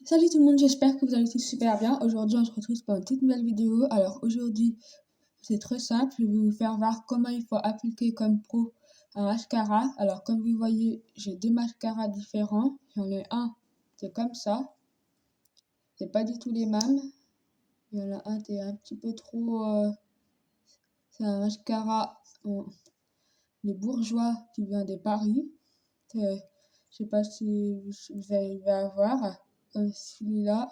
Salut tout le monde, j'espère que vous allez tous super bien. Aujourd'hui, on se retrouve pour une toute nouvelle vidéo. Alors aujourd'hui, c'est très simple. Je vais vous faire voir comment il faut appliquer comme pro un mascara. Alors comme vous voyez, j'ai deux mascaras différents. J'en ai un, c'est comme ça. C'est pas du tout les mêmes. Il y en a un qui est un petit peu trop... c'est un mascara les bourgeois qui vient de Paris. Je sais pas si vous allez avoir celui-là.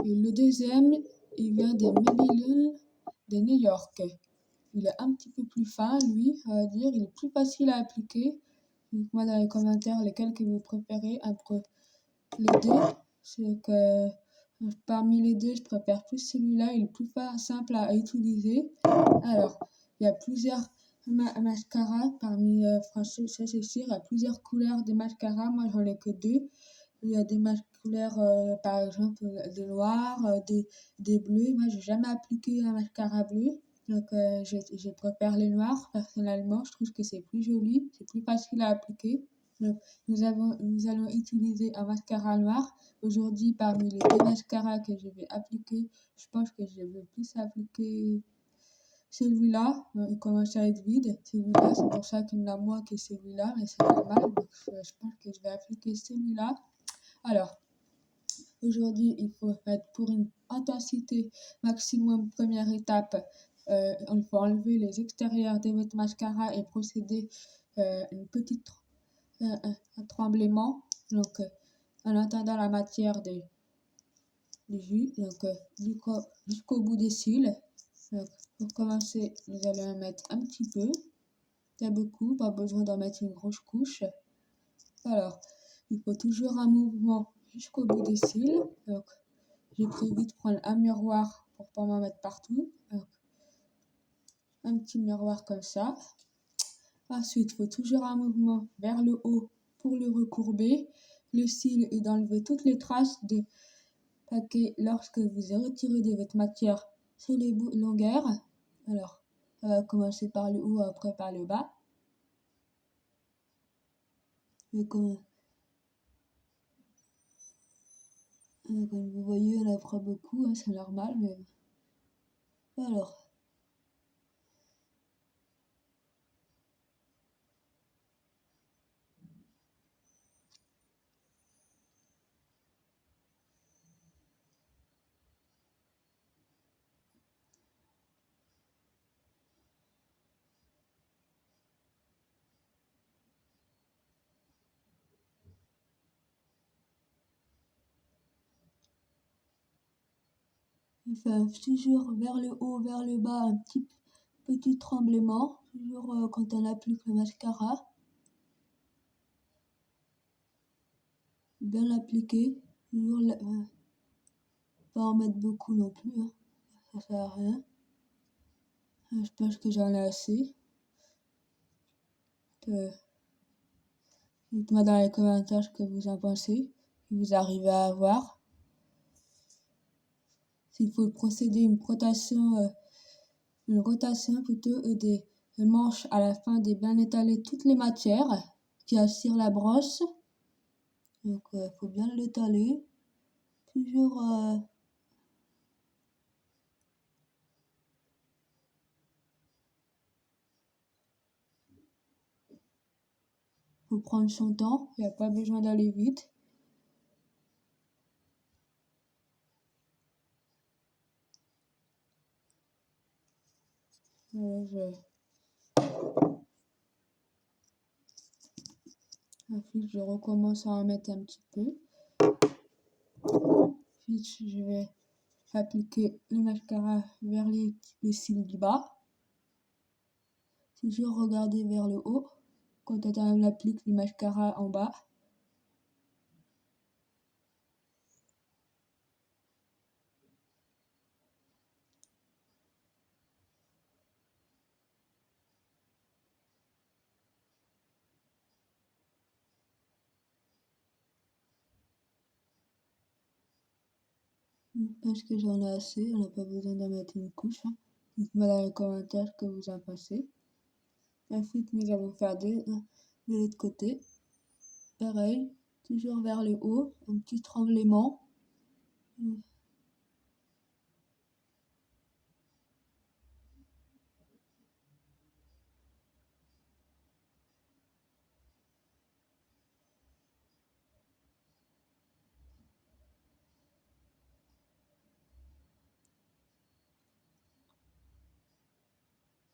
Et le deuxième, il vient des Maybelline de New York. Il est un petit peu plus fin, lui, on va dire. Il est plus facile à appliquer. Dites-moi dans les commentaires lesquels que vous préférez entre les deux. C'est que parmi les deux, je préfère plus celui-là. Il est plus simple à utiliser. Alors, il y a plusieurs mascaras parmi, franchement, ça c'est sûr, il y a plusieurs couleurs de mascaras. Moi, j'en ai que deux. Il y a des couleurs, par exemple, des noirs, des bleus. Moi, j'ai jamais appliqué un mascara bleu. Donc, je préfère les noirs. Personnellement, je trouve que c'est plus joli, c'est plus facile à appliquer. Donc, nous allons utiliser un mascara noir. Aujourd'hui, parmi les deux mascaras que je vais appliquer, je pense que je vais plus appliquer celui-là. Il commence à être vide. Celui-là, c'est pour ça qu'il y en a moins que celui-là, mais c'est normal. Donc, je pense que je vais appliquer celui-là. Alors, aujourd'hui, il faut mettre pour une intensité maximum, première étape, il faut enlever les extérieurs de votre mascara et procéder une petite un tremblement. Donc, en attendant la matière du jus, donc jusqu'au bout des cils. Donc, pour commencer, vous allez en mettre un petit peu, pas beaucoup, pas besoin d'en mettre une grosse couche. Alors, il faut toujours un mouvement jusqu'au bout des cils. Donc, j'ai prévu de prendre un miroir pour pas m'en mettre partout. Donc, un petit miroir comme ça. Ensuite, il faut toujours un mouvement vers le haut pour le recourber. Le cil est d'enlever toutes les traces de paquet lorsque vous retirez de votre matière sur les longueurs. Alors, on va commencer par le haut, après par le bas. Et comme vous voyez, on en prend beaucoup, hein, c'est normal, mais alors. Enfin, toujours vers le haut, vers le bas, un petit tremblement, toujours quand on applique le mascara. Bien l'appliquer, toujours pas en mettre beaucoup non plus, hein. Ça sert à rien. Je pense que j'en ai assez. Dites-moi dans les commentaires ce que vous en pensez, si vous arrivez à avoir. S'il faut procéder une rotation plutôt des manches à la fin de bien étaler toutes les matières qui assurent la brosse. Donc faut bien l'étaler. Toujours faut prendre son temps, il n'y a pas besoin d'aller vite. Ensuite, je recommence à en mettre un petit peu. Ensuite, je vais appliquer le mascara vers les cils du bas. Toujours regarder vers le haut quand on applique le mascara en bas. Parce que j'en ai assez, on n'a pas besoin d'en mettre une couche, hein. Dites-moi dans les commentaires ce que vous en pensez. Ensuite, nous allons faire de l'autre côté. Pareil, toujours vers le haut, un petit tremblement.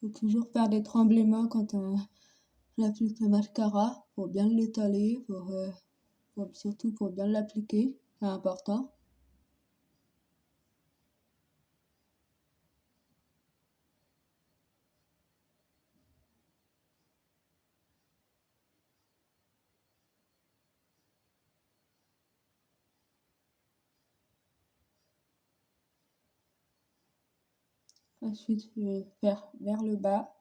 Faut toujours faire des tremblements quand on applique le mascara pour bien l'étaler, surtout pour bien l'appliquer, c'est important. Ensuite, je vais faire vers le bas.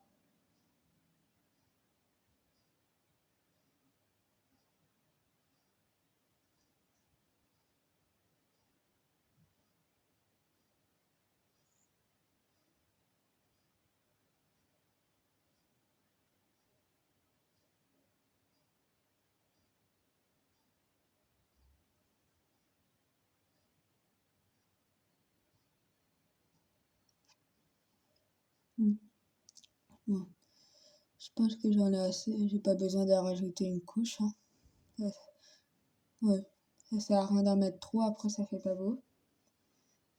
Bon. Je pense que j'en ai assez, j'ai pas besoin d'en rajouter une couche. Hein. Ouais, ça sert à rien d'en mettre trop, après ça fait pas beau.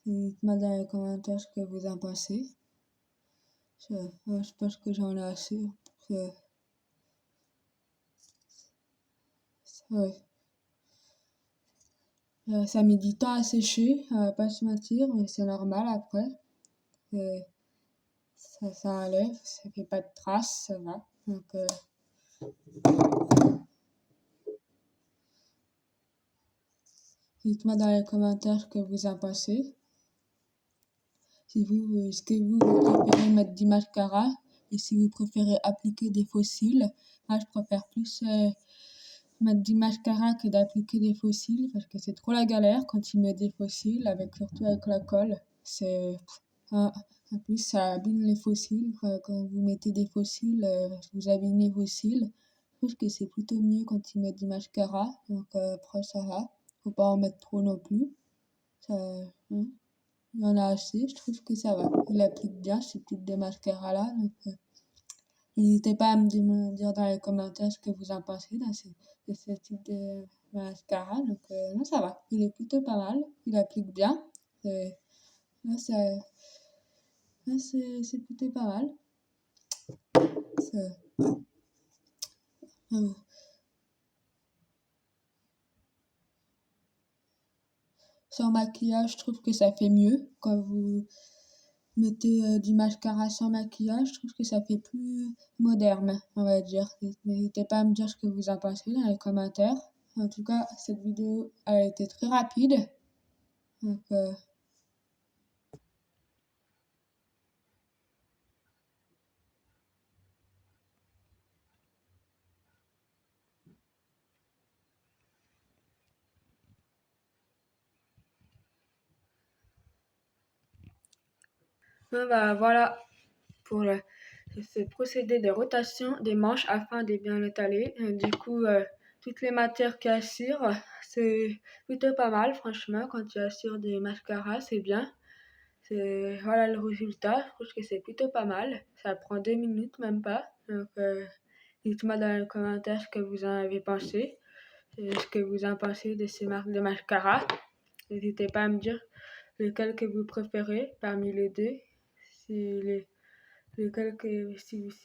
Dites-moi dans les commentaires ce que vous en pensez. Je pense que j'en ai assez. Ouais. Ça met du temps à sécher, on va pas se mentir, mais c'est normal après. Ça enlève, ça fait pas de traces, ça va. Donc, dites-moi dans les commentaires ce que vous en pensez. Est-ce que vous préférez mettre du mascara et si vous préférez appliquer des faux cils. Moi, je préfère plus mettre du mascara que d'appliquer des faux cils parce que c'est trop la galère quand tu mets des faux cils, surtout avec la colle. En plus, ça abîme les faux cils. Quand vous mettez des faux cils, vous abîmez vos cils. Je trouve que c'est plutôt mieux quand tu mets du mascara. Donc, après, ça va. Faut pas en mettre trop non plus. Ça, hein. Il y en a assez, je trouve que ça va. Il applique bien ce type de mascara là. Donc, n'hésitez pas à me dire dans les commentaires ce que vous en pensez de ce type de mascara. Donc, non, ça va. Il est plutôt pas mal. Il applique bien. Là, c'est plutôt pas mal. Euh, Sans maquillage, je trouve que ça fait mieux. Quand vous mettez du mascara sans maquillage, je trouve que ça fait plus moderne, on va dire. N'hésitez pas à me dire ce que vous en pensez dans les commentaires. En tout cas, cette vidéo a été très rapide. Donc, voilà pour ce procédé de rotation des manches afin de bien l'étaler. Du coup, toutes les matières qui assurent, c'est plutôt pas mal, franchement. Quand tu assures des mascaras, c'est bien. Voilà le résultat. Je trouve que c'est plutôt pas mal. Ça prend 2 minutes, même pas. Donc, dites-moi dans les commentaires ce que vous en avez pensé. Ce que vous en pensez de ces marques de mascara. N'hésitez pas à me dire lequel que vous préférez parmi les deux. Si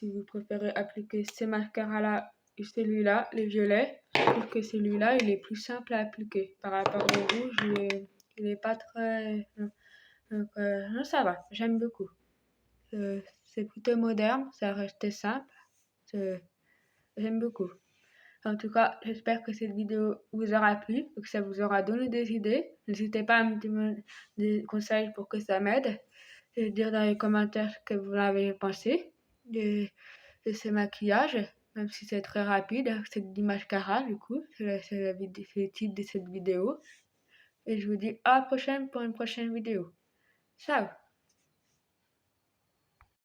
vous préférez appliquer ces mascaras-là et celui-là, le violet, je trouve que celui-là, il est plus simple à appliquer. Par rapport au rouge, il est pas très... Donc, non, ça va, j'aime beaucoup. C'est plutôt moderne, ça reste simple. J'aime beaucoup. En tout cas, j'espère que cette vidéo vous aura plu et que ça vous aura donné des idées. N'hésitez pas à me demander des conseils pour que ça m'aide. Et dire dans les commentaires ce que vous en avez pensé de ce maquillage, même si c'est très rapide. C'est du mascara, du coup. C'est le titre de cette vidéo. Et je vous dis à la prochaine pour une prochaine vidéo. Ciao!